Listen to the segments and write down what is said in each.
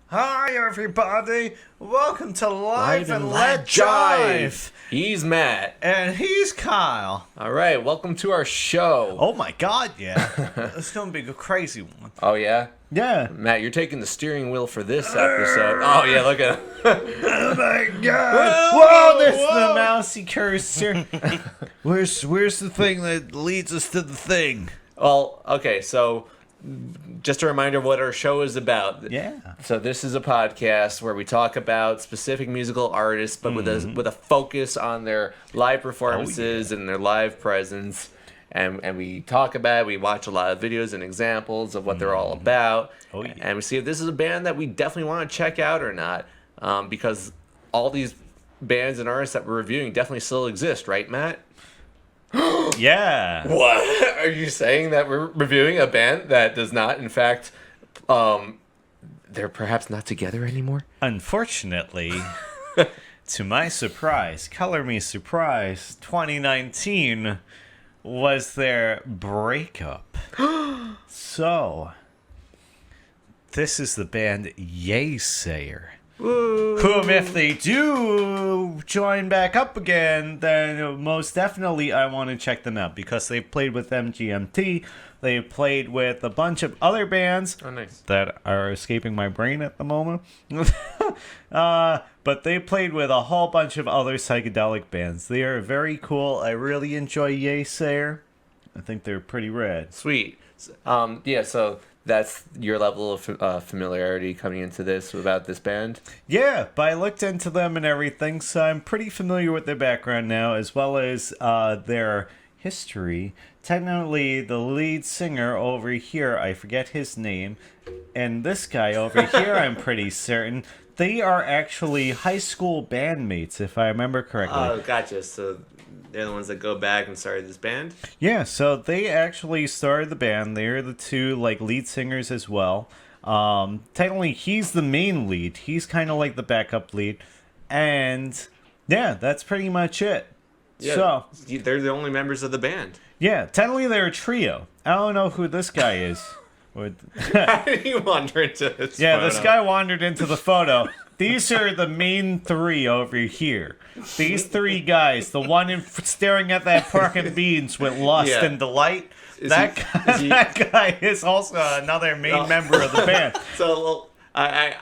Hi everybody, welcome to Live and Let Jive. He's Matt. And he's Kyle. Alright, welcome to our show. Oh my god, yeah. It's gonna be a crazy one. Oh yeah? Yeah. Matt, you're taking the steering wheel for this episode. Oh yeah, look at him. Oh my god. Whoa, there's the mousy cursor. Where's the thing that leads us to the thing? Well, okay, so just a reminder of what our show is about. Yeah. So this is a podcast where we talk about specific musical artists, but with a focus on their live performances and their live presence. And we talk about it. We watch a lot of videos and examples of what they're all about. Oh, yeah. And we see if this is a band that we definitely want to check out or not. Because all these bands and artists that we're reviewing definitely still exist, right, Matt? Yeah. What? Are you saying that we're reviewing a band that does not, in fact, they're perhaps not together anymore? Unfortunately, to my surprise, color me surprised, 2019 was their breakup. So, this is the band YEA. Whom, if they do join back up again, then most definitely I want to check them out because they've played with MGMT. They've played with a bunch of other bands that are escaping my brain at the moment. But they played with a whole bunch of other psychedelic bands. They are very cool. I really enjoy YEA. I think they're pretty rad. Sweet. Yeah, so that's your level of familiarity coming into this about this band? Yeah, but I looked into them and everything, so I'm pretty familiar with their background now, as well as their history. Technically, the lead singer over here, I forget his name, and this guy over here, I'm pretty certain, they are actually high school bandmates, if I remember correctly. Oh, gotcha. So they're the ones that go back and started this band? Yeah, so they actually started the band. They're the two lead singers as well. Technically, he's the main lead. He's kind of like the backup lead. And yeah, that's pretty much it. Yeah, so they're the only members of the band. Yeah, technically they're a trio. I don't know who this guy is. How did he wander into this photo? This guy wandered into the photo. These are the main three over here. These three guys, the one staring at that pork and beans with lust and delight, that guy is also another main member of the band. So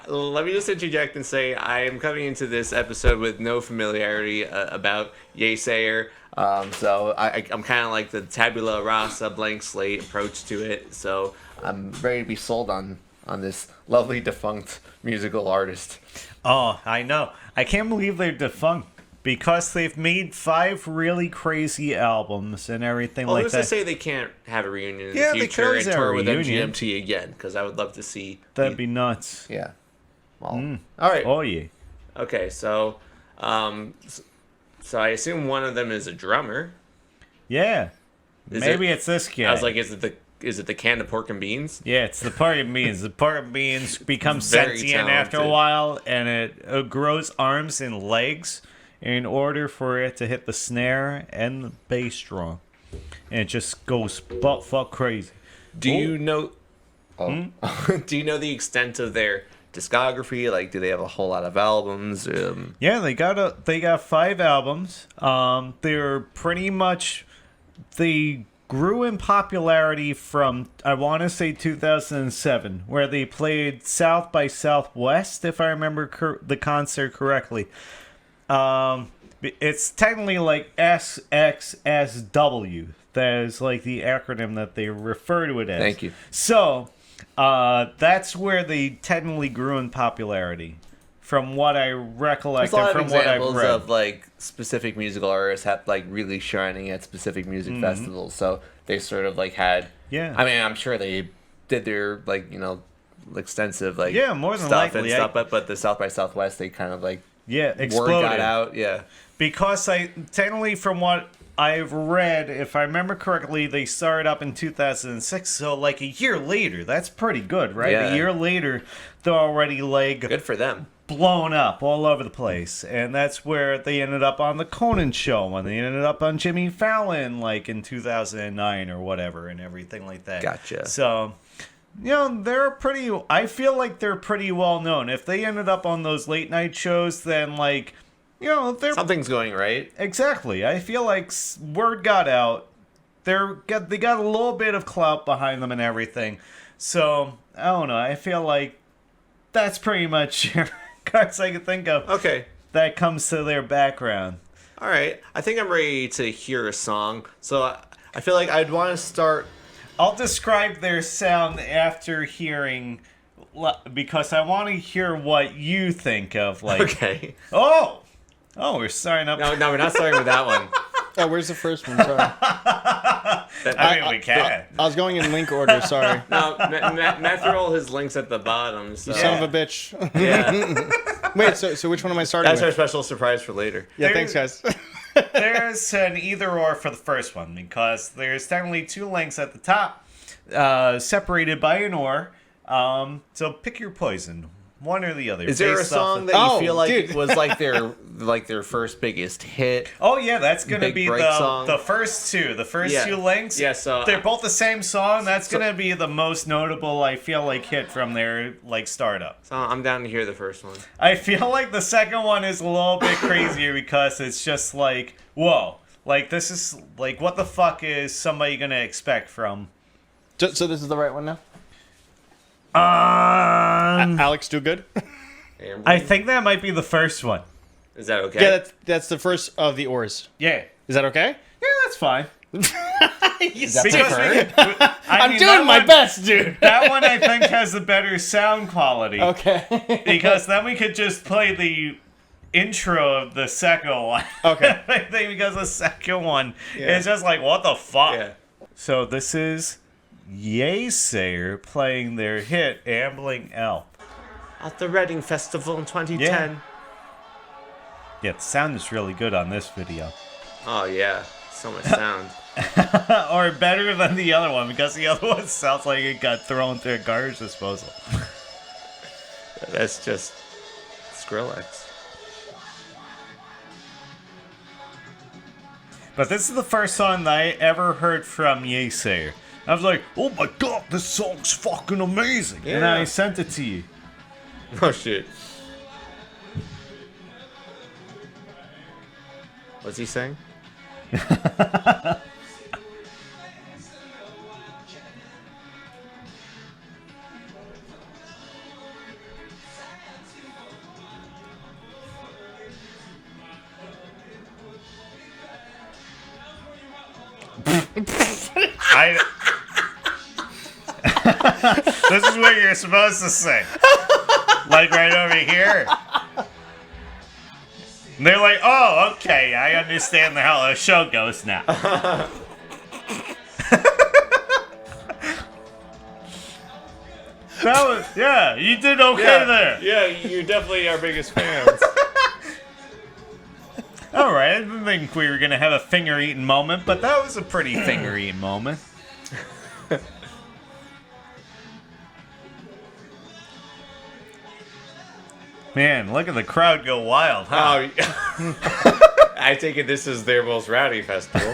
let me just interject and say I am coming into this episode with no familiarity about YEA. So I'm kind of like the tabula rasa, blank slate approach to it. So I'm ready to be sold on this lovely defunct musical artist. Oh, I know. I can't believe they're defunct because they've made 5 really crazy albums and everything like that. Who's to say they can't have a reunion in the future and tour with MGMT again? Because I would love to see. That'd be nuts. Yeah. Well, all right. Oh, yeah. Okay, so I assume one of them is a drummer. Yeah. Maybe it's this guy. I was like, is it the can of pork and beans? Yeah, it's the pork and beans. The pork and beans become sentient after a while, and it grows arms and legs in order for it to hit the snare and the bass drum. And it just goes butt-fuck crazy. Do you know... Do you know the extent of their discography? Like, do they have a whole lot of albums? Yeah, they got 5 albums. They're pretty much... They grew in popularity from, I want to say 2007, where they played South by Southwest, if I remember the concert correctly. It's technically like SXSW. That is like the acronym that they refer to it as. Thank you. So, that's where they technically grew in popularity. From what I recollect and from what I've read. There's a lot of examples of like specific musical artists have like really shining at specific music festivals. So they sort of like had. Yeah. I mean, I'm sure they did their extensive more than stuff likely, and stuff, but the South by Southwest they kind of exploded. Word got out. Yeah. Because technically from what I've read, if I remember correctly, they started up in 2006, so like a year later. That's pretty good, right? Yeah. A year later, they're already good for them. Blown up all over the place. And that's where they ended up on the Conan show, and they ended up on Jimmy Fallon like in 2009 or whatever and everything like that. Gotcha. So they're pretty. I feel like they're pretty well known. If they ended up on those late night shows, then like, they're Something's going right. exactly. I feel like word got out. They got a little bit of clout behind them and everything. So I don't know. I feel like that's pretty much cards I can think of. Okay. That comes to their background. All right. I think I'm ready to hear a song. So I feel like I'd want to start. I'll describe their sound after hearing, because I want to hear what you think of. Like, Okay. oh, we're starting up. No, we're not starting with that one. Oh, where's the first one? Sorry. I mean, we can. I was going in link order. Sorry. No, Matt threw all his links at the bottom. So. Son of a bitch. Yeah. Wait, so which one am I starting That's our with? special surprise for later. Yeah, thanks, guys. There's an either or for the first one, because there's technically 2 links at the top, separated by an or. So pick your poison, one or the other. Is there a based off song of- that you Oh, feel like dude. was like their first biggest hit? Oh yeah, that's gonna Big be break song? the first two. The first Yeah. 2 links. Yeah, so they're both the same song. That's gonna be the most notable, I feel like, hit from their like startup. So I'm down to hear the first one. I feel like the second one is a little bit crazier because it's just like, whoa, like this is like, what the fuck is somebody gonna expect from? So this is the right one now? Alex, do good? I think that might be the first one. Is that okay? Yeah, that's the first of the ors. Yeah. Is that okay? Yeah, that's fine. Because I'm doing my best, dude. That one I think has a better sound quality. Okay. Because then we could just play the intro of the second one. Okay. I think because the second one is just like, what the fuck? Yeah. So this is YEA playing their hit Ambling Elf. At the Reading Festival in 2010. Yeah, the sound is really good on this video. Oh yeah, so much sound. Or better than the other one, because the other one sounds like it got thrown through a garbage disposal. That's just Skrillex. But this is the first song that I ever heard from YEA. I was like, oh my god, this song's fucking amazing. And then I sent it to you. Oh shit. What's he saying? This is what you're supposed to say. Like right over here. And they're like, oh, okay, I understand how the show goes now. That was, yeah, you did okay there. Yeah, you're definitely our biggest fans. All right, I didn't think we were going to have a finger-eating moment, but that was a pretty finger-eating moment. Man, look at the crowd go wild, huh? Oh, I take it this is their most rowdy festival.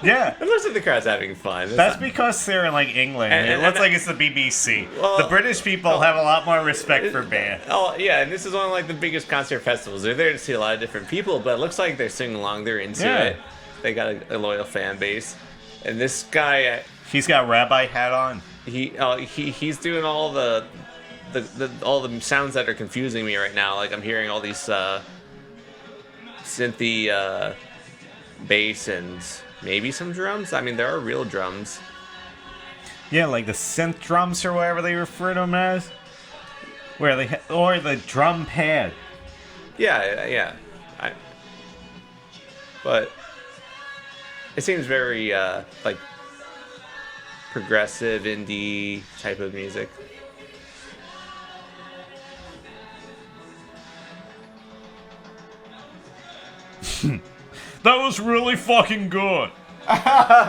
Yeah. It looks like the crowd's having fun. That's because they're in, like, England. It looks like it's the BBC. Well, the British people have a lot more respect for band. Oh, yeah, and this is one of, like, the biggest concert festivals. They're there to see a lot of different people, but it looks like they're singing along. They're into it. They got a loyal fan base. And this guy... He's got rabbi hat on. He's doing all the sounds that are confusing me right now. Like, I'm hearing all these synthy bass and maybe some drums. I mean, there are real drums. Yeah, like the synth drums or whatever they refer to them as. Where they or the drum pad. Yeah. But it seems very like progressive indie type of music. That was really fucking good.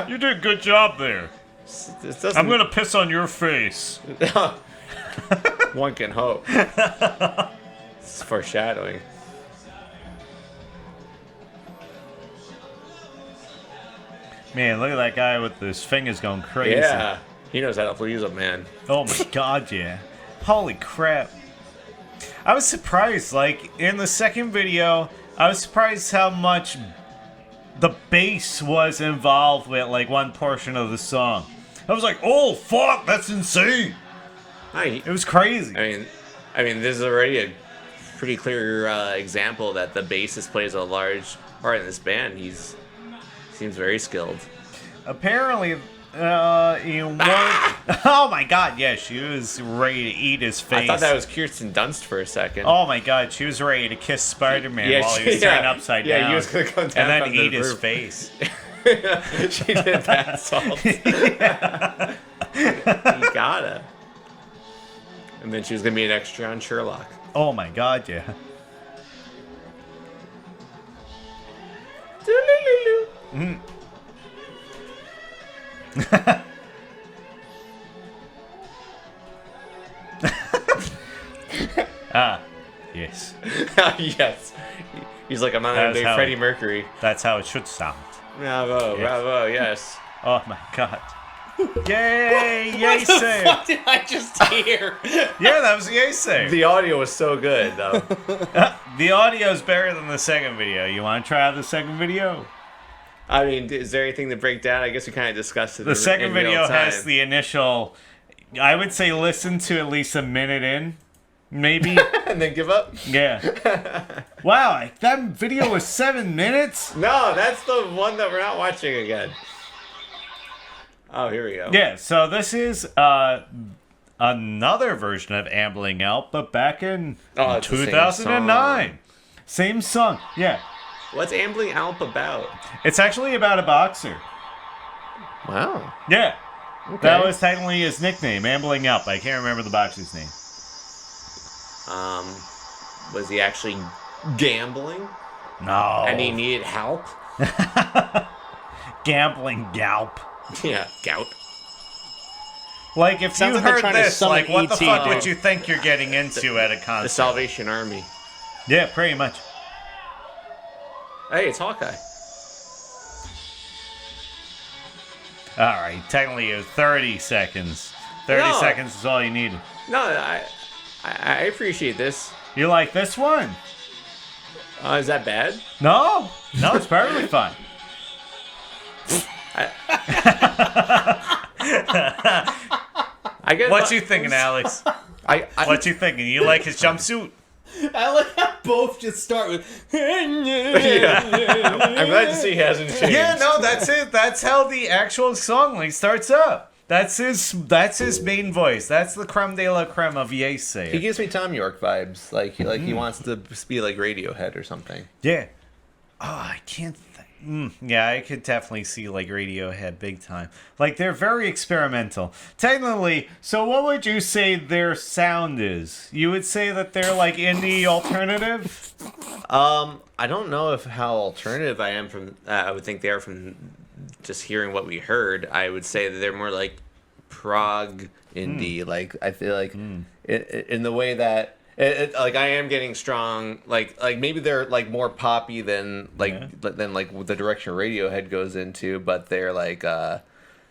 You did a good job there. This doesn't... I'm gonna piss on your face. One can hope. It's foreshadowing. Man, look at that guy with his fingers going crazy. Yeah. He knows how to please a man. Oh my god, yeah. Holy crap. I was surprised, like, in the second video, I was surprised how much the bass was involved with, like, one portion of the song. I was like, oh, fuck, that's insane. It was crazy. I mean, this is already a pretty clear example that the bassist plays a large part in this band. Seems very skilled. Apparently, oh my god, yeah, she was ready to eat his face. I thought that was Kirsten Dunst for a second. Oh my god, she was ready to kiss Spider-Man while he was turned upside down. Yeah, he was gonna come down and then from eat the his roof. face. She did that salt. You gotta. And then she was gonna be an extra on Sherlock. Oh my god, yeah. Mm. Ah, yes. Yes. He's like a modern day how- Freddie Mercury. That's how it should sound. Bravo, Yes. bravo, yes. Oh my god. Yay! Yay What the save! fuck did I just hear? Yeah, that was yay save. The audio was so good, though. The audio's better than the second video. You want to try out the second video? I mean, is there anything to break down? I guess we kind of discussed it. The in second real video time. has the initial. I would say listen to at least a minute in, maybe. And then give up? Yeah. Wow, that video was 7 minutes. No, that's the one that we're not watching again. Oh, here we go. Yeah. So this is another version of Ambling Out, but back in Oh, it's the same 2009. song. Same song. Yeah. What's Ambling Alp about? It's actually about a boxer. Wow. Yeah. Okay. That was technically his nickname, Ambling Up. I can't remember the boxer's name. Was he actually gambling? No. And he needed help? Gambling Galp. Yeah, gout. Like, if Sounds you like they're heard trying to this, summon like, what the E.T., fuck dude. would you think you're getting into at a The concert? Salvation Army. Yeah, pretty much. Hey, it's Hawkeye. All right, technically it was 30 seconds. 30 No. seconds is all you needed. No, I appreciate this. You like this one? Is that bad? No, it's perfectly fine. I guess. What you thinking, Alex? What you thinking? You like his jumpsuit? I like how both just start with. I'm glad to see he hasn't changed. Yeah, no, that's it. That's how the actual song like starts up. That's his main voice. That's the creme de la creme of He Yeasay. gives me Tom York vibes. Like he wants to be like Radiohead or something. Yeah. Oh, I can't. Yeah, I could definitely see like Radiohead big time. Like they're very experimental. Technically, so what would you say their sound is? You would say that they're like indie alternative? I don't know if how alternative I am from. I would think they are from just hearing what we heard. I would say that they're more like prog indie. Like I feel like in the way that. Like I am getting strong, like maybe they're like more poppy than than the direction Radiohead goes into, but they're like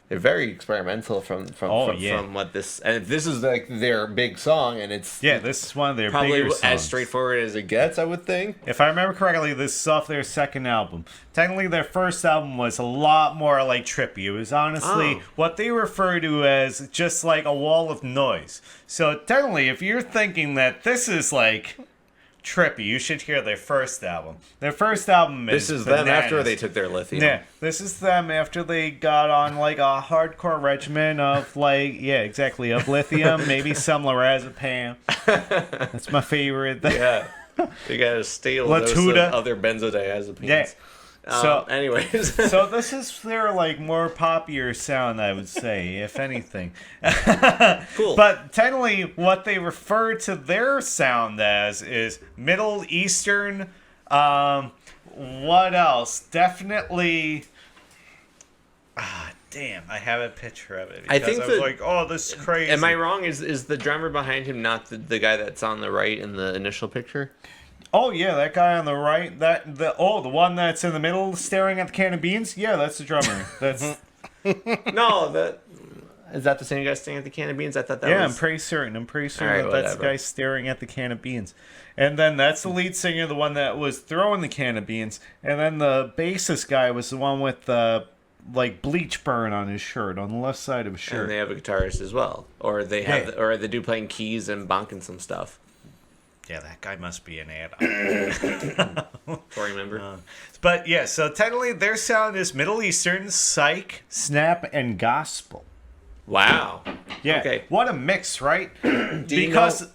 they're very experimental from what this, and this is like their big song, and it's This is one of their probably bigger as songs. straightforward as it gets, I would think. If I remember correctly, this is off their second album. Technically, their first album was a lot more like trippy. It was honestly what they refer to as just like a wall of noise. So technically, if you're thinking that this is like trippy, you should hear their first album. Their first album is This is them after bananas. they took their lithium. Yeah, this is them after they got on like a hardcore regimen of like, of lithium, maybe some lorazepam. That's my favorite. Yeah, they got a stale dose of Latuda. other benzodiazepines. Yeah. So anyways, so this is their like more poppier sound, I would say, if anything. Cool. But technically, what they refer to their sound as is Middle Eastern. What else? Definitely. Damn! I have a picture of it. I Because think was that- like, oh, this is crazy. am I wrong? Is the drummer behind him not the guy that's on the right in the initial picture? Oh yeah, that guy on the right. The one that's in the middle, staring at the can of beans. Yeah, that's the drummer. That's No, Is that the same guy staring at the can of beans? I thought that was... I'm pretty certain. I'm pretty certain Alright, that's the whatever. guy staring at the can of beans. And then that's the lead singer, the one that was throwing the can of beans. And then the bassist guy was the one with the like bleach burn on his shirt, on the left side of his shirt. And they have a guitarist as well. Or they have, or they do playing keys and bonking some stuff. Yeah, that guy must be an add-on. Tory member. But yeah, so technically their sound is Middle Eastern, psych, snap, and gospel. Wow. Yeah. Okay. What a mix, right? you Because know-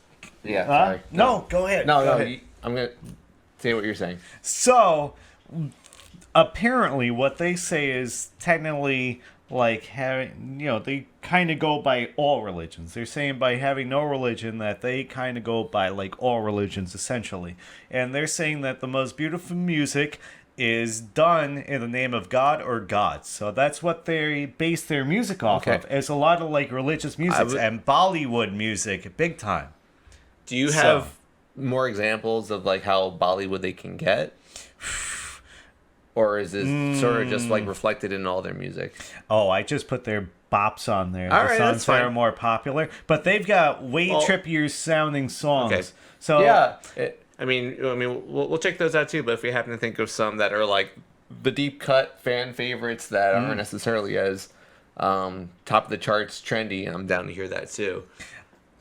Yeah, sorry. no, go ahead. No, Go no. ahead. I'm going to say what you're saying. So apparently what they say is technically like having, they kind of go by all religions. They're saying by having no religion that they kind of go by like all religions essentially. And they're saying that the most beautiful music is done in the name of God or gods. So that's what they base their music off of. It's a lot of like religious music and Bollywood music big time. Do you have more examples of like how Bollywood they can get? Or is this sort of just like reflected in all their music? Oh, I just put their bops on there. All the right, songs that's that fine. are more popular. But they've got way trippier sounding songs. Okay. So Yeah. We'll check those out too. But if we happen to think of some that are like the deep cut fan favorites that aren't necessarily as top of the charts trendy, I'm down to hear that too.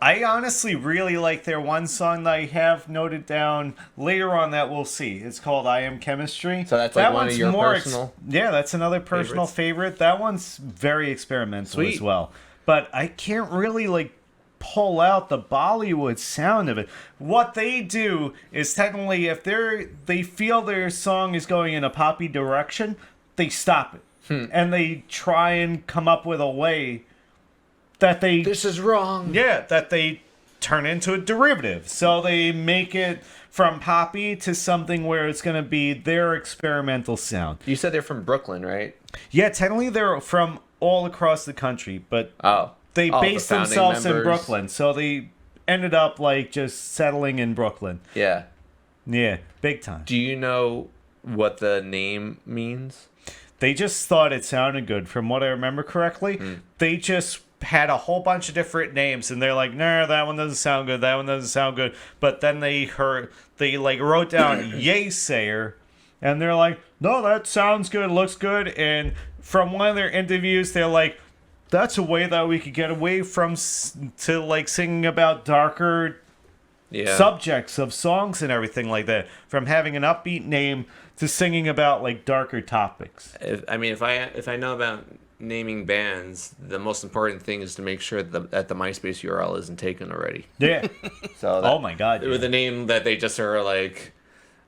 I honestly really like their one song that I have noted down later on that we'll see. It's called I Am Chemistry. So that's like that one of one's your more personal yeah, that's another personal favorites? favorite. That one's very experimental as Sweet. well. But I can't really like pull out the Bollywood sound of it. What they do is technically if they feel their song is going in a poppy direction, they stop it. And they try and come up with a way that they This is wrong. that they turn into a derivative. So they make it from poppy to something where it's going to be their experimental sound. You said they're from Brooklyn, right? Yeah, technically they're from all across the country, but Oh. they the based founding themselves in members. Brooklyn. So they ended up like just settling in Brooklyn. Yeah. Yeah, big time. Do you know what the name means? They just thought it sounded good. From what I remember correctly, they just had a whole bunch of different names, and they're like, "Nah, that one doesn't sound good. That one doesn't sound good." But then they wrote down "Yay Sayer," and they're like, "No, that sounds good. Looks good." And from one of their interviews, they're like, "That's a way that we could get away from to like singing about darker subjects of songs and everything like that. From having an upbeat name to singing about like darker topics." If I know about naming bands, the most important thing is to make sure that the MySpace URL isn't taken already. Yeah. So Oh my God. with a name that they just are like,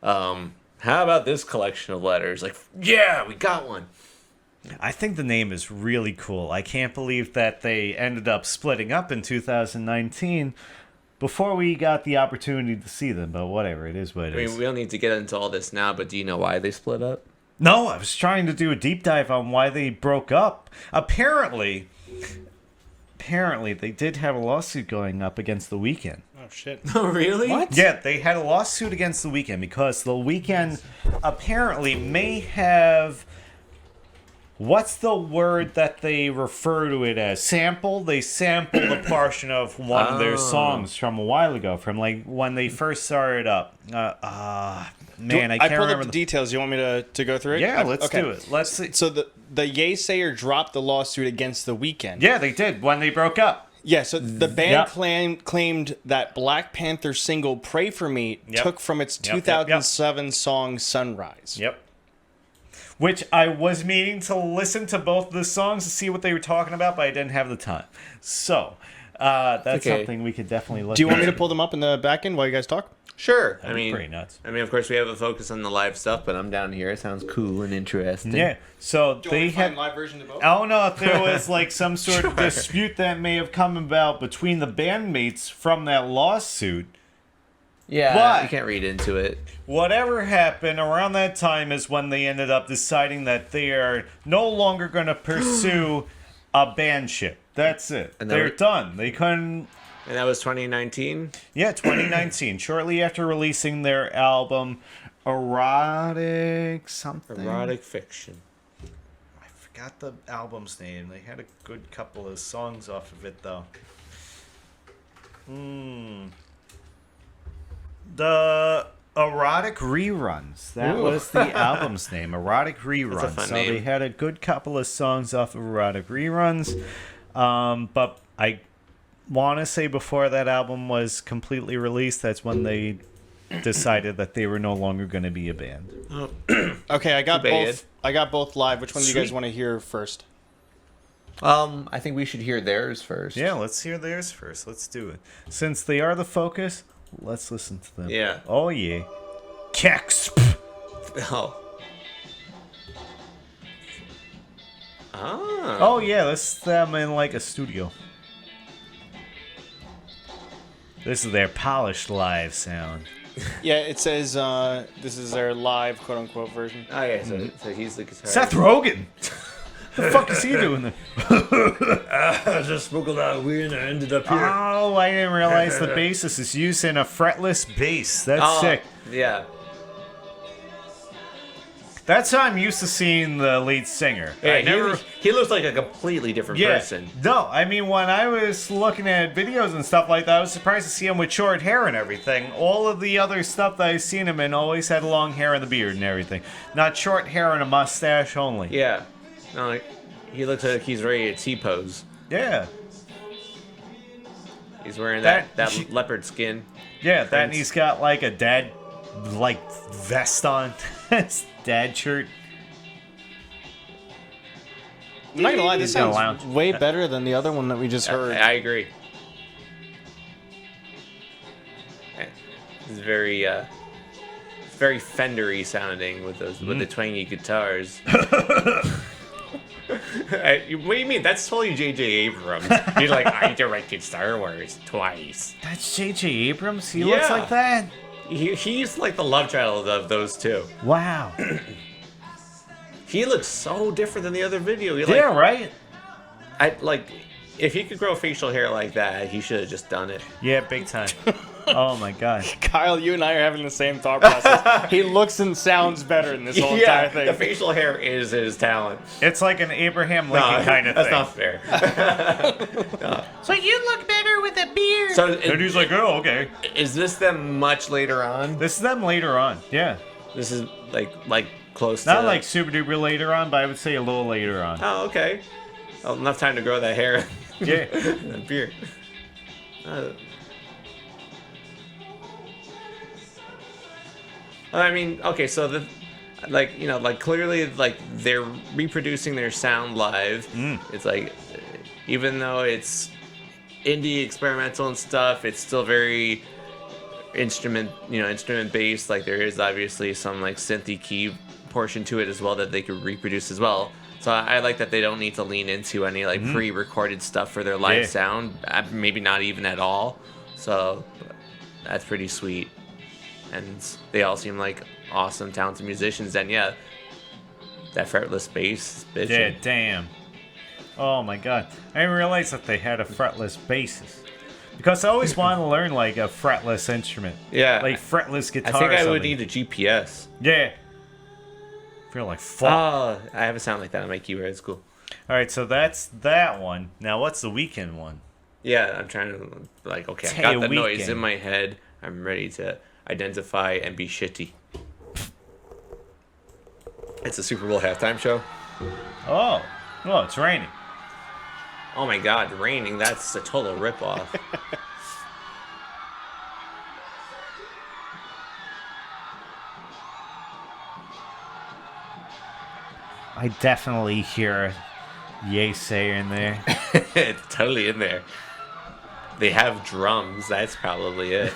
how about this collection of letters? Like, yeah, we got one. I think the name is really cool. I can't believe that they ended up splitting up in 2019 before we got the opportunity to see them, but whatever, it is what it I is. mean, we don't need to get into all this now, but do you know why they split up? No, I was trying to do a deep dive on why they broke up. Apparently they did have a lawsuit going up against The Weeknd. Oh shit. Oh, really? What? Yeah, they had a lawsuit against The Weeknd because The Weeknd apparently may have... What's the word that they refer to it as? Sample? They sampled a portion of one of their songs from a while ago, from like when they first started up. I can't I pulled remember. up the details. You want me to go through it? Yeah, let's Okay. do it. Let's see. So the Yay Sayer dropped the lawsuit against The Weeknd. Yeah, they did when they broke up. Yeah, so the band Yep. claimed that Black Panther single "Pray for Me" Yep. took from its Yep, yep, 2007 song "Sunrise." Yep. Which I was meaning to listen to both of the songs to see what they were talking about, but I didn't have the time. So, that's Okay. something we could definitely look Do you want me to into. pull them up in the back end while you guys talk? Sure. That'd be pretty nuts. of course, we have a focus on the live stuff, but I'm down here. It sounds cool and interesting. Yeah. So they had... live version of both? I don't know if there was like some sort of dispute that may have come about between the bandmates from that lawsuit. Yeah, But- you can't read into it. Whatever happened around that time is when they ended up deciding that they are no longer going to pursue a bandship. That's it. And They're they- done. They couldn't... And that was 2019? Yeah, 2019. Shortly after releasing their album, Erotic something. Erotic fiction. I forgot the album's name. They had a good couple of songs off of it, though. The Erotic Reruns. That was the album's name. Erotic Reruns. That's a fun so name. they had a good couple of songs off of Erotic Reruns. But I want to say before that album was completely released, that's when they decided that they were no longer going to be a band. Okay, I got Too bad. both. I got both live. Which one do you guys Sweet. want to hear first? I think we should hear theirs first. Yeah, let's hear theirs first. Let's do it. Since they are the focus, let's listen to them. Yeah. Oh, yeah. Kex. Oh. Ah. Oh, yeah, this is them in like a studio. This is their polished live sound. Yeah, it says this is their live quote unquote version. Oh yeah, so he's the guitarist. Seth Rogen! The fuck is he doing there? I just smuggled out weed and I ended up Oh, I didn't realize the bassist is using a fretless bass. That's sick. Yeah. That's how I'm used to seeing the lead singer. Yeah, I never. he looks like a completely different person. No, I mean, when I was looking at videos and stuff like that, I was surprised to see him with short hair and everything. All of the other stuff that I've seen him in always had long hair and the beard and everything. Not short hair and a mustache only. Yeah. No, like, he looks like he's ready to T-pose. Yeah. He's wearing That- that leopard skin. Yeah, that and he's got like a dad, like, vest on. His dad shirt. I'm not gonna lie, this He's gonna sounds lounge. way better than the other one that we just heard. I agree. It's very Fendery sounding with those with the twangy guitars. What do you mean? That's totally J.J. Abrams. He's like, I directed Star Wars twice. That's J.J. Abrams? He looks Yeah. like that? He's like the love child of those two. Wow. He looks so different than the other video. He, Yeah, right? If he could grow facial hair like that, he should have just done it. Yeah, big time. Oh my god. Kyle, you and I are having the same thought process. He looks and sounds better in this whole entire thing. the facial hair is his talent. It's like an Abraham Lincoln kind of that's thing. not fair. So you look better with a beard. So And he's like, oh, okay. is this them much later on? This is them later on. Yeah. This is like close Not to like super duper later on, but I would say a little later on. Oh, okay. Well, enough time to grow that hair. Yeah. That beard. I mean, okay, so clearly, they're reproducing their sound live. It's like, even though it's indie experimental and stuff, it's still very instrument based. Like, there is obviously some like synthy key portion to it as well that they could reproduce as well. So I like that they don't need to lean into any like pre-recorded stuff for their live sound. Maybe not even at all. So that's pretty sweet. And they all seem like awesome, talented musicians. And yeah, that fretless bass, bitch. Yeah, damn. Oh my god. I didn't realize that they had a fretless bassist. Because I always wanted to learn like a fretless instrument. Yeah. Like fretless guitar. I think or I would something. need a GPS. Yeah. Feel like fuck. Oh, I have a sound like that on my keyboard. It's cool. Alright, so that's that one. Now what's the weekend one? Yeah, I'm trying to okay, I Tay got the noise Weekend. in my head. I'm ready to identify and be shitty. It's a Super Bowl halftime show. Oh. Oh, it's raining. Oh my god, raining. That's a total ripoff. I definitely hear YEA in there. It's totally in there. They have drums. That's probably it.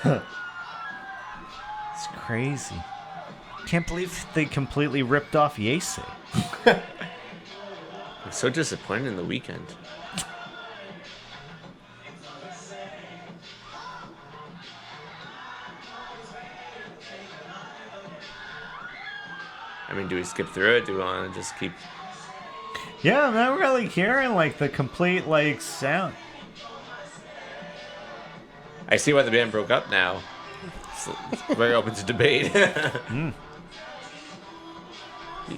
It's crazy. Can't believe they completely ripped off YEA. I'm so disappointed in the weekend. I mean, do we skip through it? Do we want to just keep... Yeah, I'm not really hearing like the complete like sound. I see why the band broke up now. It's very open to debate.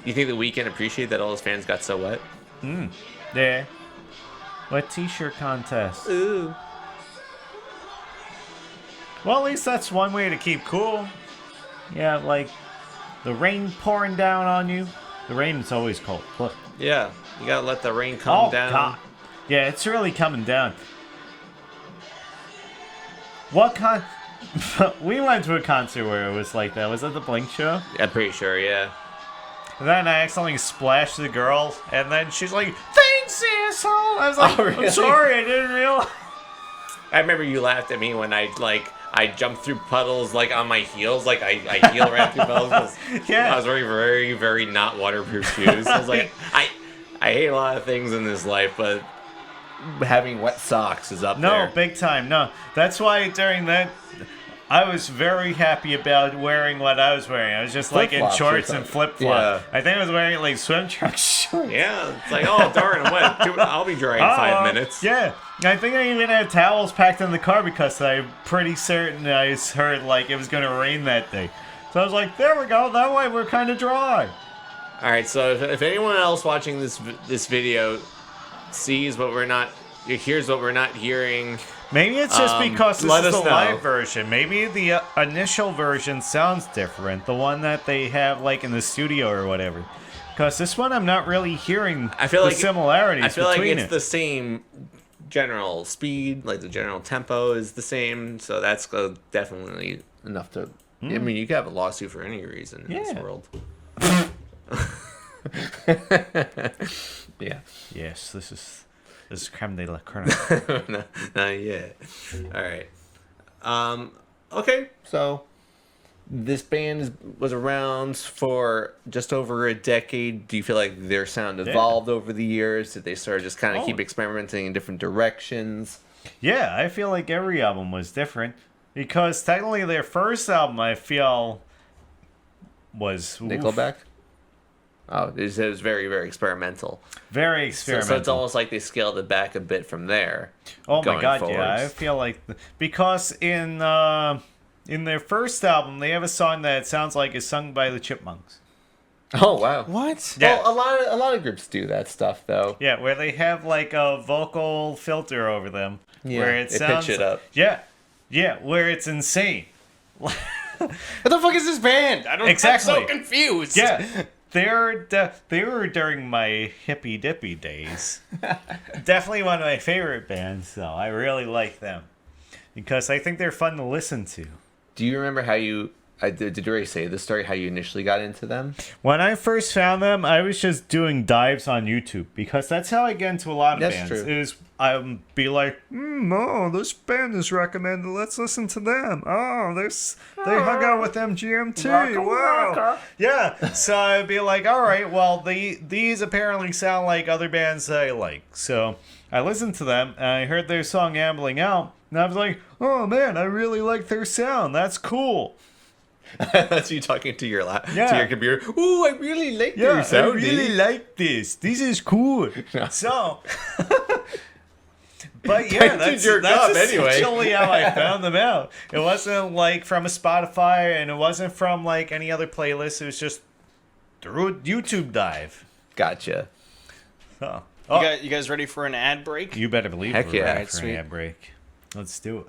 You think the Weeknd appreciate that all his fans got so wet? Yeah. What t-shirt contest? Ooh. Well, at least that's one way to keep cool. Yeah, like the rain pouring down on you. The rain is always cold. Look. Yeah, you gotta let the rain come down. God. Yeah, it's really coming down. What kind? We went to a concert where it was like that. Was it the Blink show? I'm pretty sure, yeah. And then I accidentally splashed the girl, and then she's like, "Thanks, asshole." I was like, Oh, really? "I'm sorry, I didn't realize." I remember you laughed at me when I jumped through puddles like on my heels, like I heel ran through puddles. 'Cause Yeah. I was wearing very, very not waterproof shoes. I was like, I hate a lot of things in this life, but having wet socks is up there. No, big time. No, that's why during that, I was very happy about wearing what I was wearing. I was just like in Flip-flops or shorts and something. flip Yeah. flops. I think I was wearing like swim trunk shorts. Yeah, it's like, oh darn, I'm wet. I'll be dry in 5 minutes. Yeah, I think I even had towels packed in the car because I'm pretty certain I heard like it was gonna rain that day. So I was like, there we go. That way we're kind of dry. All right, so if anyone else watching this video sees what we're not, hears what we're not hearing, Maybe it's just because this let is us the know. live version. Maybe the initial version sounds different. The one that they have like in the studio or whatever. Because this one I'm not really hearing I feel the like similarities I feel like between it's the same general speed, like the general tempo is the same, so that's definitely enough to. I mean, you could have a lawsuit for any reason in this Yeah. world. Yeah. Yes, this is creme de la creme. Not yet. All right. Okay. So this band was around for just over a decade. Do you feel like their sound evolved over the years? Did they start just kind of keep experimenting in different directions? Yeah, I feel like every album was different. Because technically their first album, I feel, was... Nickelback? Oh, it was very, very experimental. Very So experimental. it's almost like they scaled it back a bit from there. Oh my going god, forwards. yeah. I feel like... Because in their first album, they have a song that sounds like it's sung by the Chipmunks. Oh, wow. What? Yeah. Well, a lot of groups do that stuff, though. Yeah, where they have like a vocal filter over them. Yeah, where it they sounds... pitch it up. Yeah. Yeah, where it's insane. What the fuck is this band? I don't. Exactly. I'm so confused. Yeah. They were during my hippy dippy days. Definitely one of my favorite bands, though. I really like them because I think they're fun to listen to. Do you remember how you... did you already say the story, how you initially got into them? When I first found them, I was just doing dives on YouTube because that's how I get into a lot of That's bands. true. Is I'd be like, oh, this band is recommended. Let's listen to them. Oh, they hung out with MGMT. Wow. Yeah. So I'd be like, all right, well, these apparently sound like other bands that I like. So I listened to them and I heard their song "Ambling Out," and I was like, oh man, I really like their sound. That's cool. That's you talking to your to Yeah. your computer. Ooh, I really like Yeah, your sound. I really like this. This is cool. So, but yeah, Time to that's jerk off anyway. essentially how I found them out. It wasn't like from a Spotify, and it wasn't from like any other playlist. It was just through a YouTube dive. Gotcha. So, You guys ready for an ad break? you better believe Heck we're yeah. ready Right, for sweet. an ad break. Let's do it.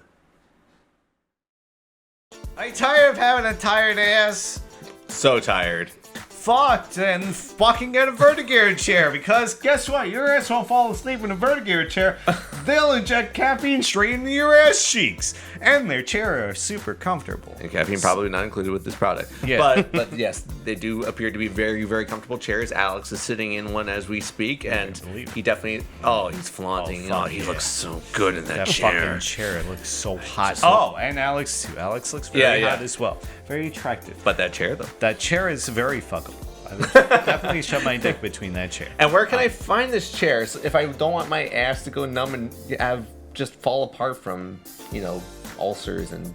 Are you tired of having a tired ass? So tired. Fucked and fucking get a Vertagear chair because guess what? Your ass won't fall asleep in a Vertagear chair. They'll inject caffeine straight into your ass cheeks, and their chair are super comfortable. And caffeine probably not included with this product. Yeah. But yes, they do appear to be very, very comfortable chairs. Alex is sitting in one as we speak, and believe it. he definitely... he's flaunting. fuck He yeah. looks so good in that That chair. fucking chair looks so hot. just- Oh, and Alex too. Alex looks very Yeah. hot as well. Very attractive. But that chair, though. That chair is very fuckable. I would definitely shove my dick between that chair. And where can I find this chair so if I don't want my ass to go numb and just fall apart from, ulcers and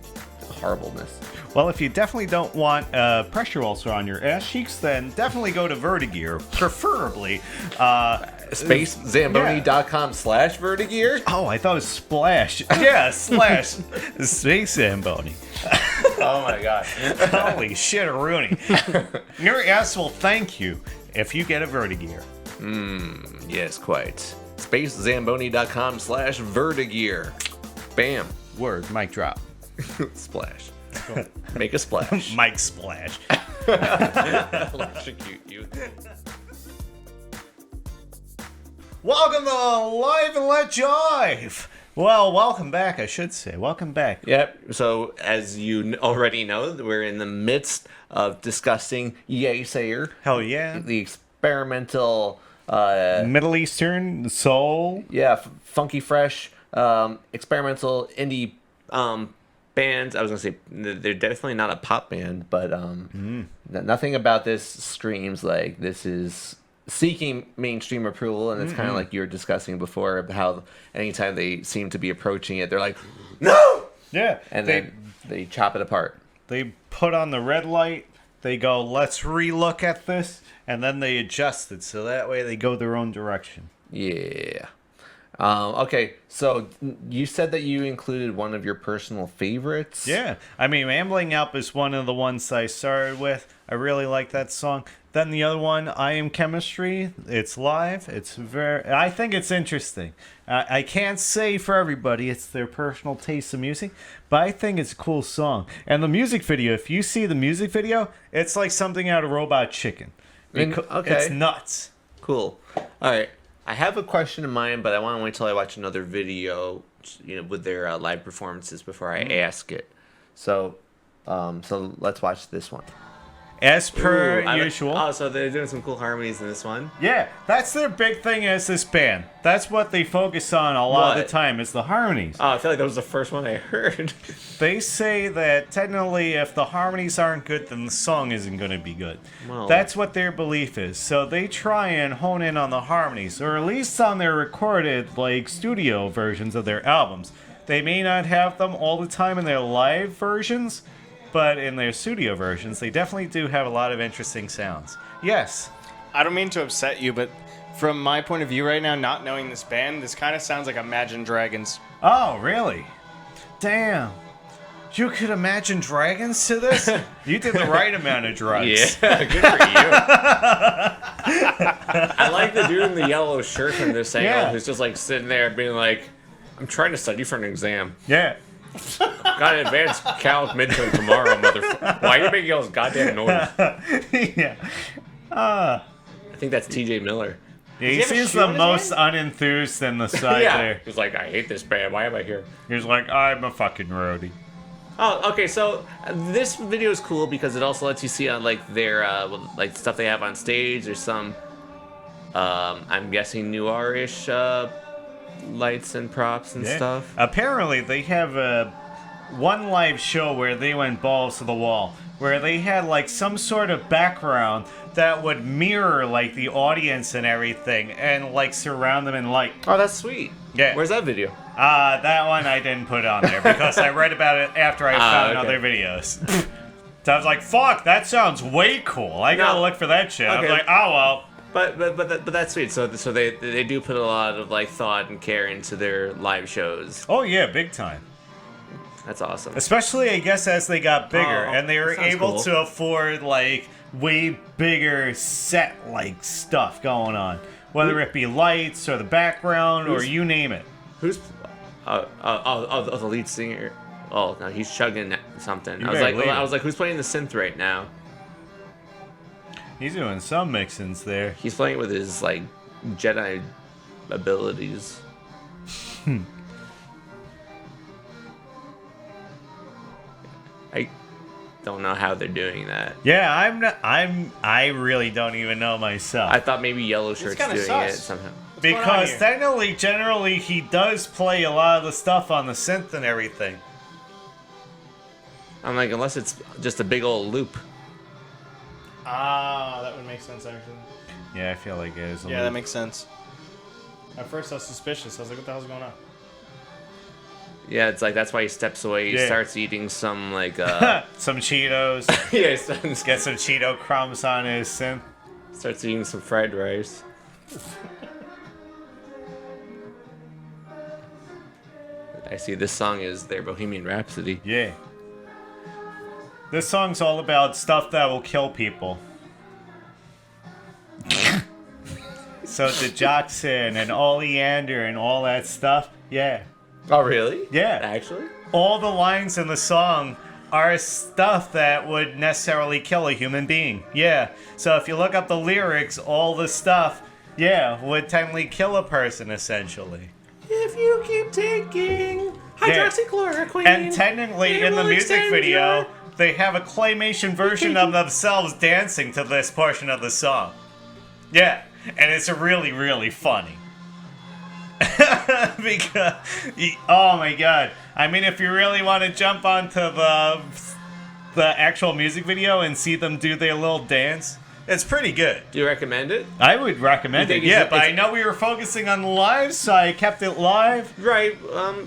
horribleness? Well, if you definitely don't want pressure ulcer on your ass cheeks, then definitely go to Vertagear. Preferably. SpaceZamboni.com/Vertagear. Oh, I thought it was Splash. Yeah, slash Space Zamboni. Oh my god. Holy shit, Rooney. Your ass will thank you if you get a Vertagear. Yes, quite. SPACEZAMBONIE.com/Vertagear. Bam. Word, mic drop. Splash. Make a splash. Mic splash. Electrocute you. Welcome to Live and Let Jive. Well, welcome back, I should say. Welcome back. Yep. So, as you already know, we're in the midst of discussing YEA Sayer. Hell yeah. The experimental, Middle Eastern soul. funky, fresh, experimental indie bands. I was gonna say they're definitely not a pop band, but nothing about this screams like this is seeking mainstream approval, and it's kind of like you were discussing before about how anytime they seem to be approaching it, they're like, no! Yeah. And then they chop it apart. They put on the red light, they go, let's relook at this, and then they adjust it, so that way they go their own direction. Yeah. Okay, so you said that you included one of your personal favorites. Yeah. I mean, Ambling Up is one of the ones I started with. I really like that song. Then the other one, I Am Chemistry. It's live. I think it's interesting. I can't say for everybody it's their personal taste of music, but I think it's a cool song. And the music video, if you see the music video, it's like something out of Robot Chicken. Okay. It's nuts. Cool. All right. I have a question in mind, but I want to wait till I watch another video, with their live performances before I ask it. So let's watch this one. As per Ooh, usual. So they're doing some cool harmonies in this one. Yeah, that's their big thing as this band. That's what they focus on a lot of the time is the harmonies. Oh, I feel like that was the first one I heard. They say that technically if the harmonies aren't good, then the song isn't going to be good. Well, That's what their belief is. So they try and hone in on the harmonies, or at least on their recorded, studio versions of their albums. They may not have them all the time in their live versions, but in their studio versions, they definitely do have a lot of interesting sounds. Yes. I don't mean to upset you, but from my point of view right now, not knowing this band, this kind of sounds like Imagine Dragons. Oh, really? Damn. You could imagine dragons to this? You did the right amount of drugs. Yeah, good for you. I like the dude in the yellow shirt from this angle who's just sitting there being like, I'm trying to study for an exam. Yeah. Got an advanced calc midterm tomorrow, motherfucker. Why are you making all this goddamn noise? Yeah. I think that's TJ Miller. Yeah, he seems the most unenthused in the side there. He's like, I hate this band. Why am I here? He's like, I'm a fucking roadie. Oh, okay. So this video is cool because it also lets you see on their stuff they have on stage. There's some, I'm guessing noir-ish lights and props and stuff. Apparently, they have one live show where they went balls to the wall, where they had some sort of background that would mirror the audience and everything, and surround them in light. Oh, that's sweet. Yeah. Where's that video? That one I didn't put on there because I read about it after I found other videos. So I was like, fuck, that sounds way cool. I gotta look for that shit. I was like, oh well. But that's sweet. So they do put a lot of thought and care into their live shows. Oh yeah, big time. That's awesome. Especially, I guess, as they got bigger and they were able to afford way bigger set stuff going on, whether it be lights or the background or you name it. Who's the lead singer? Oh no, he's chugging something. I was like, who's playing the synth right now? He's doing some mixins there. He's playing with his Jedi abilities. I don't know how they're doing that. Yeah, I really don't even know myself. I thought maybe Yellow Shirt's doing it somehow. Because technically, generally, he does play a lot of the stuff on the synth and everything. I'm like, unless it's just a big old loop. Ah, that would make sense, actually. Yeah, I feel like it is. Yeah, that makes sense. At first, I was suspicious. I was like, what the hell's going on? Yeah, it's that's why he steps away. He starts eating some, some Cheetos. Yeah, Get some Cheeto crumbs on his synth. Starts eating some fried rice. I see this song is their Bohemian Rhapsody. Yeah. This song's all about stuff that will kill people. So the Jackson and Oleander and all that stuff. Yeah. Oh, really? Yeah. Actually? All the lines in the song are stuff that would necessarily kill a human being. Yeah. So if you look up the lyrics, all the stuff, would technically kill a person, essentially. If you keep taking hydroxychloroquine. And technically, in the music video, they have a claymation version of themselves dancing to this portion of the song. Yeah. And it's really, really funny. Because, oh my god. I mean, if you really want to jump onto the actual music video and see them do their little dance, it's pretty good. Do you recommend it? I would recommend it, it's- but I know we were focusing on live, so I kept it live. Right,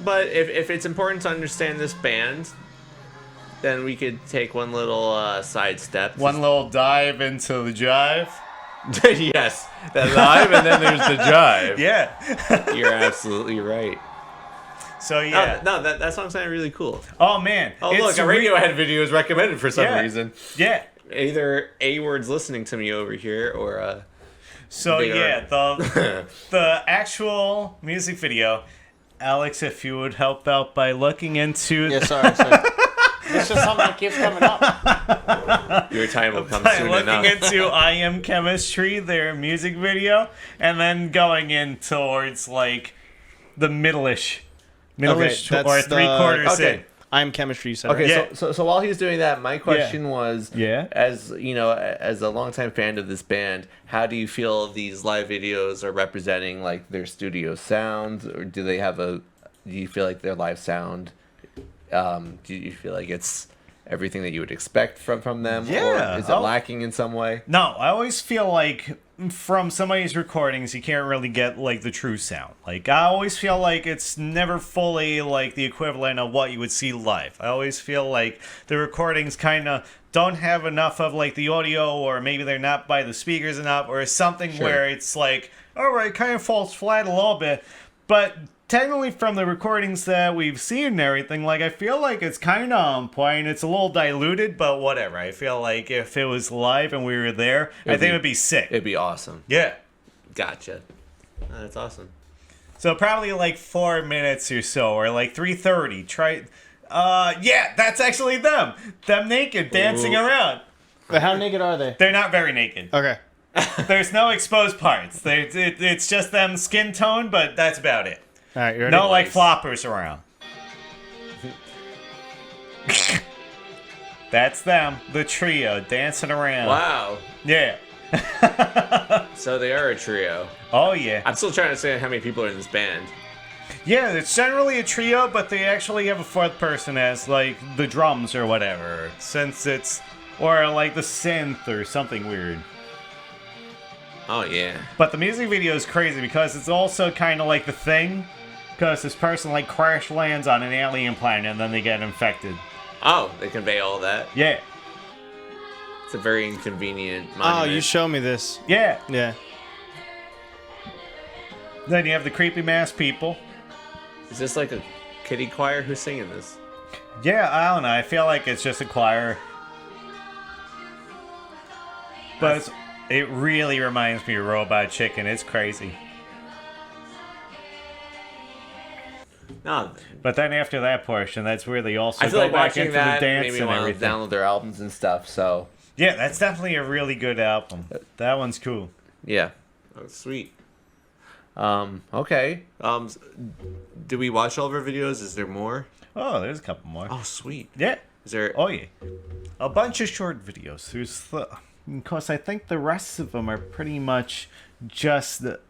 but if it's important to understand this band, then we could take one little side step. One little dive into the jive. Yes, the live, and then there's the jive. Yeah. You're absolutely right. So yeah. No, that song sounded really cool. Oh man. Oh look, a Radiohead video is recommended for some reason. Yeah. Either A-Word's listening to me over here, or So the actual music video, Alex, if you would help out by looking into Yeah, sorry. It's just something that keeps coming up. your time will come by soon looking enough. into I Am Chemistry, their music video, and then going in towards like the middleish that's or 3/4 Okay. in. I'm chemistry, you said. Okay, right? so while he's doing that, my question was, Yeah. as you know, as a longtime fan of this band, how do you feel these live videos are representing like their studio sound, or do you feel like their live sound? Do you feel like it's everything that you would expect from them, Yeah. or is it lacking in some way? No, I always feel like from somebody's recordings, you can't really get like the true sound. Like I always feel like it's never fully like the equivalent of what you would see live. I always feel like the recordings kind of don't have enough of like the audio, or maybe they're not by the speakers enough, or something where it's like, all right, kind of falls flat a little bit. But technically, from the recordings that we've seen and everything, like I feel like it's kind of on point. It's a little diluted, but whatever. I feel like if it was live and we were there, I think it would be sick. It'd be awesome. Yeah. Gotcha. That's awesome. So probably like 4 minutes or so, or like 3:30. Try. Yeah, that's actually them. Them naked dancing Ooh. around. But how naked are they? They're not very naked. Okay. There's no exposed parts. It's just them skin tone, but that's about it. All right, you ready? No like floppers around. That's them, the trio dancing around. Wow. Yeah. So they are a trio. Oh yeah. I'm still trying to say how many people are in this band. Yeah, it's generally a trio, but they actually have a fourth person as like the drums or whatever, since it's or like the synth or something weird. Oh yeah. But the music video is crazy because it's also kind of like The Thing, because this person like crash lands on an alien planet and then they get infected. Oh, they convey all that. Yeah. It's a very inconvenient Oh, monument. you show me this. Yeah. Yeah. Then you have the creepy mask people. Is this like a kiddie choir? Who's singing this? Yeah, I don't know. I feel like it's just a choir. But it really reminds me of Robot Chicken. It's crazy. No, But then after that portion, that's where they also I feel go like back watching into that the made dance me and want to everything. download their albums and stuff. So Yeah, that's definitely a really good album. That one's cool. yeah, oh, sweet. Okay. Do we watch all of our videos? Is there more? Oh, there's a couple more. Oh, sweet. Yeah. Is there? Oh, yeah. A bunch of short videos. Because I think the rest of them are pretty much just the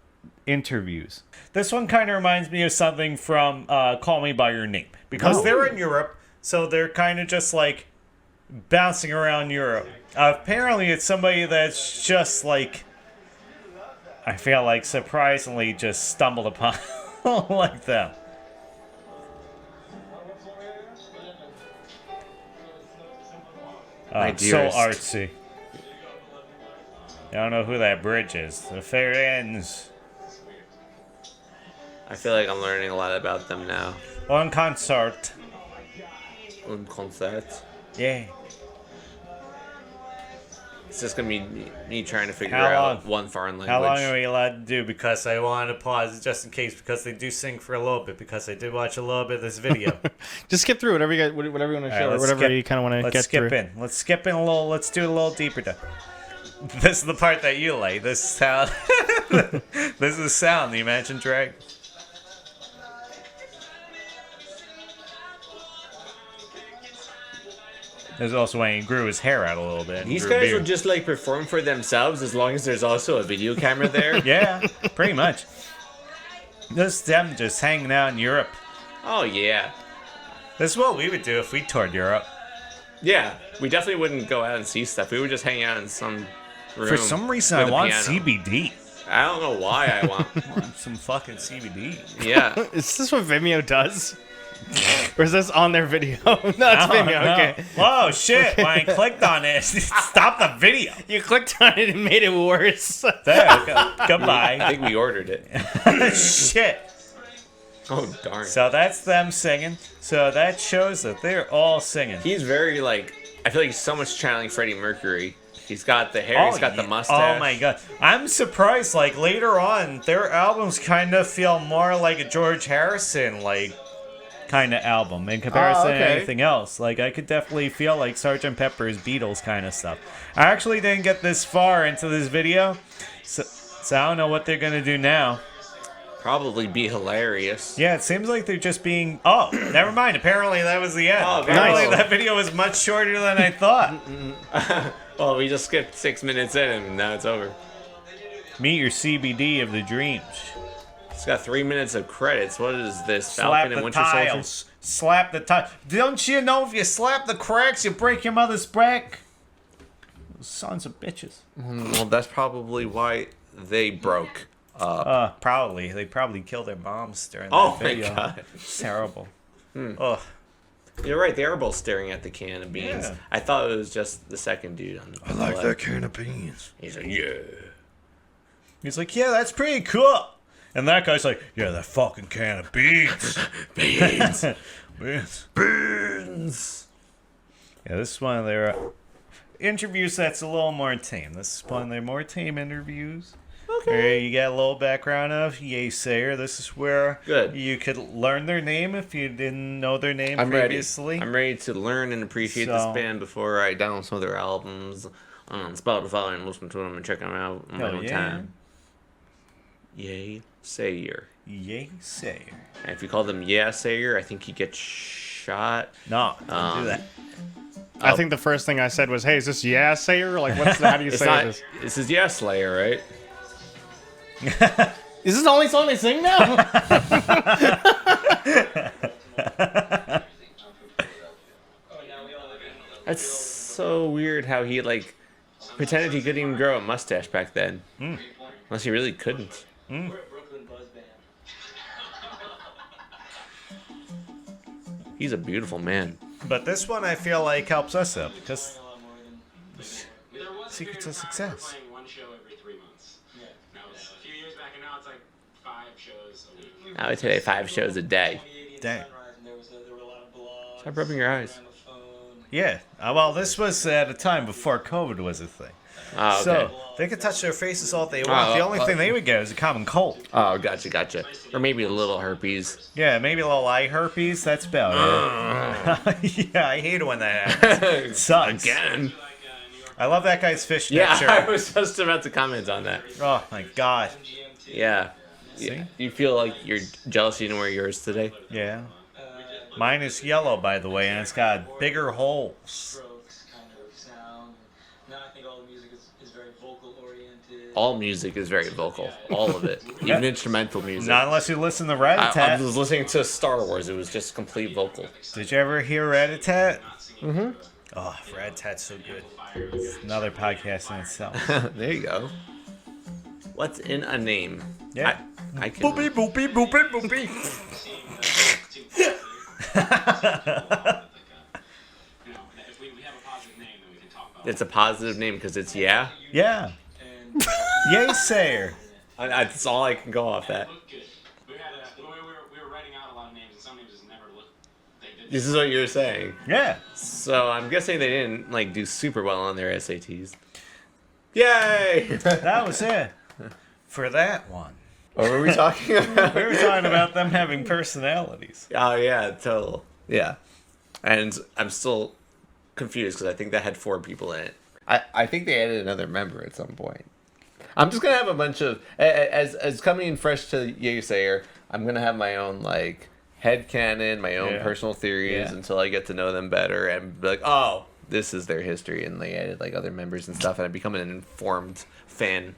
interviews. This one kind of reminds me of something from Call Me By Your Name. Because they're in Europe, so they're kind of just like bouncing around Europe. Apparently, it's somebody that's just like, I feel like surprisingly just stumbled upon like them. My So dearest. artsy. I don't know who that bridge is. The fair ends. I feel like I'm learning a lot about them now. On concert. Un concert. Yeah. It's just gonna be me trying to figure How out long? one foreign language. How long are we allowed to do? Because I wanted to pause just in case, because they do sing for a little bit, because I did watch a little bit of this video. Just skip through whatever you want to show, or let's whatever skip- you kind of want to Let's get skip through. in. Let's skip in a little. Let's do it a little deeper. This is the part that you like. This is how. This is sound. The Imagine Drag. There's also when he grew his hair out a little bit. and These grew a guys beard. will just like perform for themselves as long as there's also a video camera there. Yeah, pretty much. This is them just hanging out in Europe. Oh yeah, This is what we would do if we toured Europe. yeah. We definitely wouldn't go out and see stuff. We would just hang out in some room. For some reason, I with a want piano. CBD. I don't know why I want. Some fucking CBD. Yeah. Is this what Vimeo does? Or is this on their video? No, it's Vimeo. No. Okay. Whoa, shit. When I clicked on it, stop the video. You clicked on it and made it worse. There, I goodbye. think we ordered it. Shit. Oh darn. So that's them singing. So that shows that they're all singing. He's very like. I feel like he's so much channeling Freddie Mercury. He's got the hair. He's got the yeah. mustache. Oh my god. I'm surprised, like, later on, their albums kind of feel more like a George Harrison, like, kind of album in comparison to okay. anything else. Like, I could definitely feel like Sgt. Pepper's Beatles kind of stuff. I actually didn't get this far into this video, so I don't know what they're gonna do now. Probably be hilarious. Yeah, it seems like they're just being... Oh, never mind. Apparently that was the end. Oh, Apparently nice. that video was much shorter than I thought. Well, we just skipped 6 minutes in and now it's over. Meet your CBD of the dreams. It's got 3 minutes of credits. What is this? Slap Falcon and the Winter Soldier? tiles. Slap the tiles. Don't you know if you slap the cracks, you break your mother's back? Those sons of bitches. Well, that's probably why they broke up. Probably. They probably killed their moms during Oh that my video. god. It's terrible. Ugh. You're right. They are both staring at the can of beans. Yeah. I thought it was just the second dude on the left. can of beans. He's like, yeah. He's like, yeah, that's pretty cool. And that guy's like, yeah, that fucking can of beans. Beans. Beans. Beans. Yeah, this is one of their interviews that's a little more tame. This is one of their more tame interviews. Okay. You get a little background of YEA Sayer. This is where Good. you could learn their name if you didn't know their name I'm previously. ready. I'm ready to learn and appreciate this So- band before I download some of their albums on Spotify and listen to them and check them out on my Hell own yeah. time. YEA Sayer. YEA Sayer. And if you call them Yeah Sayer, I think you get shot. No, don't do that. I think the first thing I said was, "Hey, is this yeah sayer? Like, how do you It's say not. this? This is Yeah Slayer, right? Is this the only song they sing now?" That's so weird how he like pretended he couldn't even grow a mustache back then. Unless he really couldn't. He's a beautiful man. But this one I feel like helps us out because secrets of success. Playing one show every 3 months. Yeah. That was a few years back, and now it's like 5 shows a week. I would say 5 shows a day. Dang. Stop rubbing your eyes. Yeah. Well, this was at a time before COVID was a thing. Oh, okay. So they could touch their faces all they want. The only thing they would get is a common cold. Oh, gotcha. Or maybe a little herpes. Yeah, maybe a little eye herpes. That's about it. Yeah, I hate it when that happens. It sucks. Again. I love that guy's fishnet Yeah, shirt. I was just about to comment on that. Oh my god. Yeah. See? Yeah. You feel like you're jealous you didn't wear yours today? Yeah. Mine is yellow, by the way, and it's got bigger holes. Strokes kind of sound. Now I think all the music is very vocal oriented. All music is very vocal. All of it. Even instrumental music. Not unless you listen to I Rat-a-Tat. was listening to Star Wars. It was just complete vocal. Did you ever hear Rat-a-Tat? Mm-hmm. Oh, Rat-a-Tat's so good. It's another podcast in itself. There you go. What's in a name? Yeah. I can. Boopy, boopy, boopy, boopy. If we have a positive name, then we can talk about It's a positive name because it's yeah. Yeah. it. Yay, Sayer. That's all I can go off that. Look good. We were writing out a lot of names, and some names just never looked. They did. This is what you're saying. Yeah. So I'm guessing they didn't like do super well on their SATs. Yay! That was it for that one. What were we talking about? We were talking about them having personalities. Oh, yeah, total. Yeah. And I'm still confused because I think that had 4 people in it. I think they added another member at some point. I'm just going to have a bunch of... As coming in fresh to YEA, I'm going to have my own, like, headcanon, my own personal theories until I get to know them better and be like, oh, this is their history. And they added, like, other members and stuff, and I become an informed fan.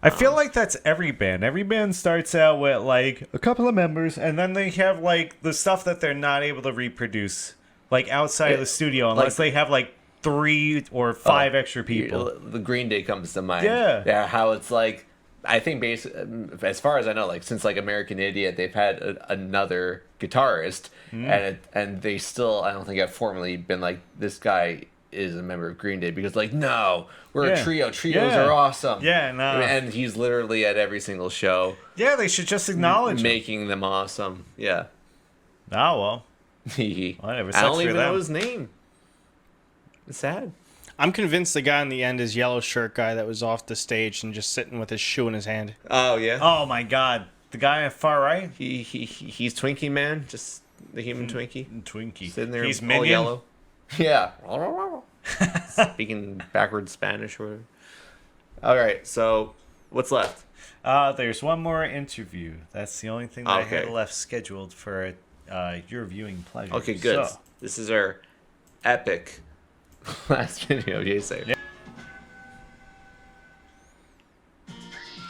I feel like that's every band. Every band starts out with, like, a couple of members, and then they have, like, the stuff that they're not able to reproduce, like, outside of the studio, unless they have, like, 3 or 5 extra people. The Green Day comes to mind. Yeah. How it's like, I think as far as I know, like since like American Idiot, they've had another guitarist, and they still, I don't think have formally been like, this guy is a member of Green Day, because like, no, we're a trio. Trios are awesome. Yeah, no. And he's literally at every single show. Yeah, they should just acknowledge making them awesome. Yeah. Oh, well. Whatever. Sucks I don't for even them. know his name. It's sad. I'm convinced the guy in the end is yellow shirt guy that was off the stage and just sitting with his shoe in his hand. Oh yeah. Oh my God, the guy at far right. He's Twinkie Man, just the human Twinkie. Twinkie. Sitting there, He's all Minion. yellow. Yeah. Speaking backwards Spanish or whatever. All right. So what's left? There's one more interview. That's the only thing that I had left scheduled for your viewing pleasure. Okay, good. So, This is our epic last video, YEA. Yeah.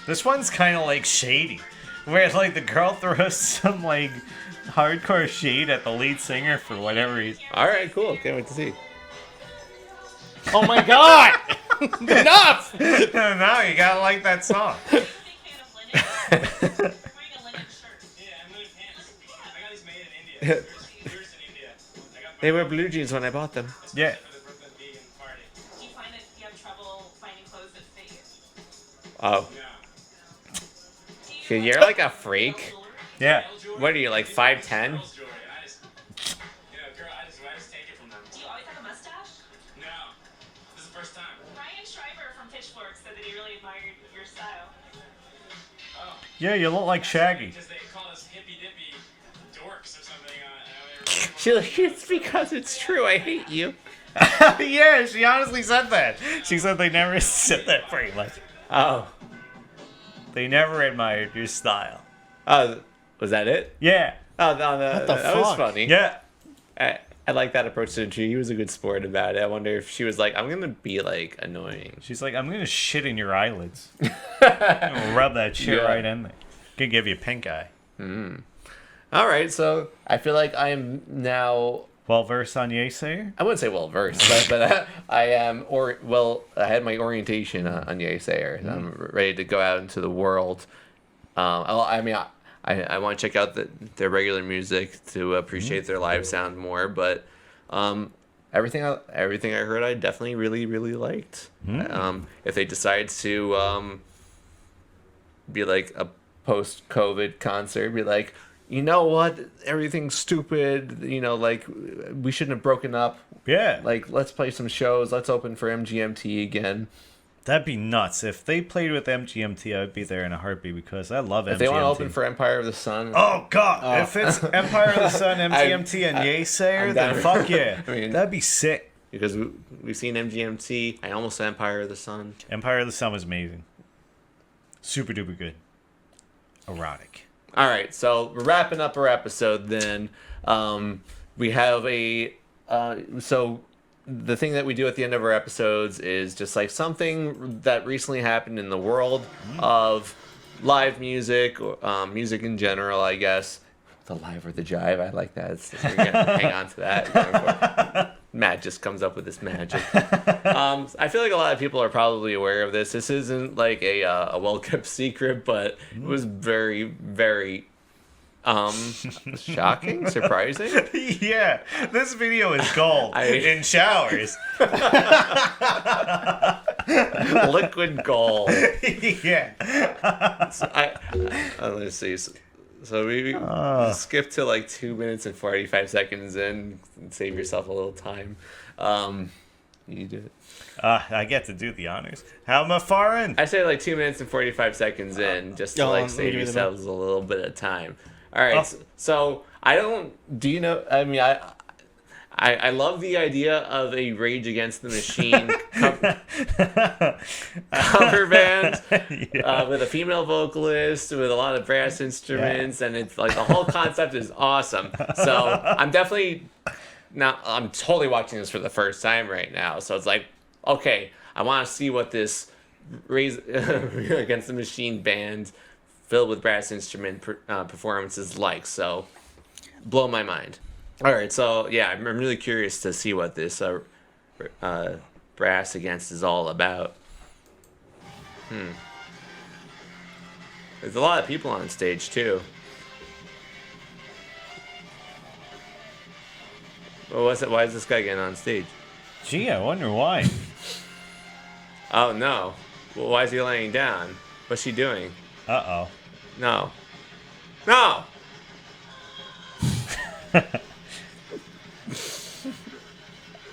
This one's kind of like shady, where like the girl throws some like hardcore shade at the lead singer for whatever reason. All right, cool. Can't wait to see. Oh my God! Enough! Now you gotta like that song. They were blue jeans when I bought them. Yeah. Do you find that you have trouble finding clothes that fit you? Oh. Okay, you're like a freak. Yeah. What are you, like 5'10"? I just take it from them. Do you always have a mustache? No, this is the first time. Ryan Schreiber from Pitchfork said that he really admired your style. Yeah, you look like Shaggy. Because they call us hippy dippy dorks or something. She's like, it's because it's true. I hate you. Yeah, she honestly said that. She said they never said that pretty much. Oh. They never admired your style. Oh, was that it? Yeah. Oh, no, What the that was fuck? funny. Yeah. I like that approach to the tree. He was a good sport about it. I wonder if she was like, I'm going to be like annoying. She's like, I'm gonna shit in your eyelids. I'm gonna rub that shit right in there. Gonna give you a pink eye. All right, so I feel like I am now, Well versed on YEA? I wouldn't say well versed, but I am, I had my orientation on YEA. I'm ready to go out into the world. I mean, I want to check out their regular music to appreciate their live sound more, but everything I heard, I definitely really, really liked. If they decide to be like a post-COVID concert, be like, you know what, everything's stupid, you know, like, we shouldn't have broken up. Yeah. Like, let's play some shows. Let's open for MGMT again. That'd be nuts. If they played with MGMT, I would be there in a heartbeat because I love MGMT. If they want to open for Empire of the Sun. Oh, God. If it's Empire of the Sun, MGMT, and YEA, then down. fuck yeah. I mean- That'd be sick. Because we've seen MGMT. I almost said Empire of the Sun. Empire of the Sun was amazing. Super duper good. Erotic. All right, so we're wrapping up our episode then. We have so the thing that we do at the end of our episodes is just like something that recently happened in the world of live music, or music in general, I guess. The live or the jive, I like that. We're going to hang on to that going forward. Matt just comes up with this magic. I feel like a lot of people are probably aware of this. This isn't like a well-kept secret, but it was very, very shocking, surprising. Yeah, this video is gold in showers. Liquid gold. Yeah. Let's see. So we skip to like 2 minutes and 45 seconds in and save yourself a little time. You do it. I get to do the honors. How far in? I say like 2 minutes and 45 seconds in, just to Let like me save give you the yourselves a little bit of time. All right. Oh. So I don't. Do you know? I mean, I love the idea of a Rage Against the Machine cover band with a female vocalist with a lot of brass instruments, and it's like the whole concept is awesome. So I'm definitely now. I'm totally watching this for the first time right now. So it's like, okay, I want to see what this Rage Against the Machine band filled with brass instrument performance is like. So blow my mind. All right, so yeah, I'm really curious to see what this Brass Against is all about. There's a lot of people on stage too. Well, why is this guy getting on stage? Gee, I wonder why. Oh no! Well, why is he laying down? What's she doing? Uh-oh. No! No!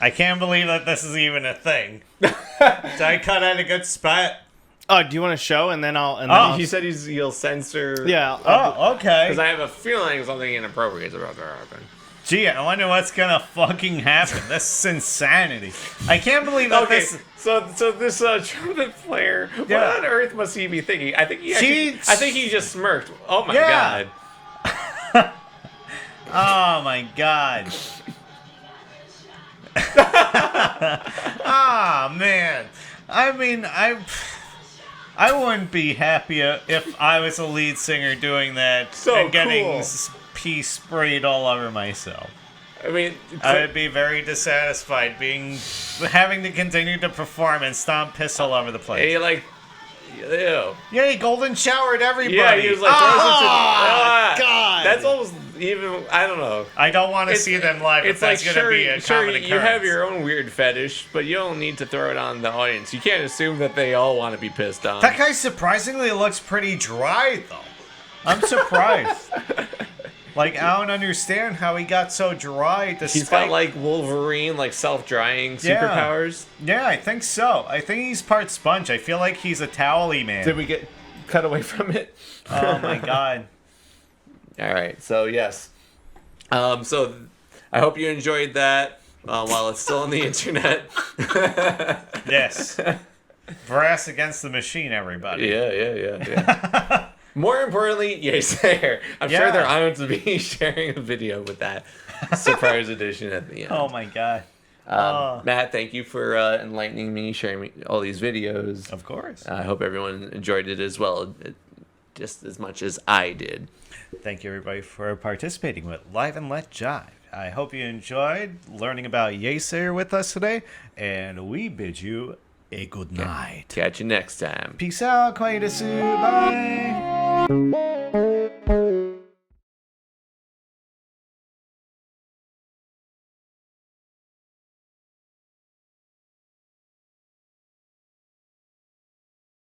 I can't believe that this is even a thing. Did I cut at a good spot? Oh, do you want to show and then I'll? And Oh. then He said he'll censor. yeah. Oh, okay. Because I have a feeling something inappropriate is about to happen. Gee, I wonder what's gonna fucking happen. This is insanity. I can't believe that Okay, this... so this trumpet player, Yeah. what on earth must he be thinking? I think he just smirked. Oh my Yeah. god. Oh my god. Ah, man. I mean, I wouldn't be happier if I was a lead singer doing that So and getting cool. pee sprayed all over myself. I mean, I would be very dissatisfied having to continue to perform and stomp piss all over the and place. he like, ew. Yeah, he golden showered everybody. Yeah, he was like, Oh, God. That's almost even, I don't know. I don't want to It's- see them live if It's like, that's going to be a sure, common you have occurrence. your own weird fetish, but you don't need to throw it on the audience. You can't assume that they all want to be pissed on. That guy surprisingly looks pretty dry, though. I'm surprised. Like, I don't understand how he got so dry despite... He's got like Wolverine, like self-drying superpowers. Yeah, I think so. I think he's part sponge. I feel like he's a towel-y man. Did we get cut away from it? Oh, my God. All right, so yes. So I hope you enjoyed that while it's still on the internet. Yes. Brass Against the Machine, everybody. Yeah. More importantly, Yeasayer. I'm sure Yeah. they're honored to be sharing a video with that surprise edition at the end. Oh, my God. Matt, thank you for enlightening me, sharing me all these videos. Of course. I hope everyone enjoyed it as well, just as much as I did. Thank you, everybody, for participating with Live and Let Jive. I hope you enjoyed learning about Yeasayer with us today, and we bid you a good night. Catch you next time. Peace out, Koidesu. Bye.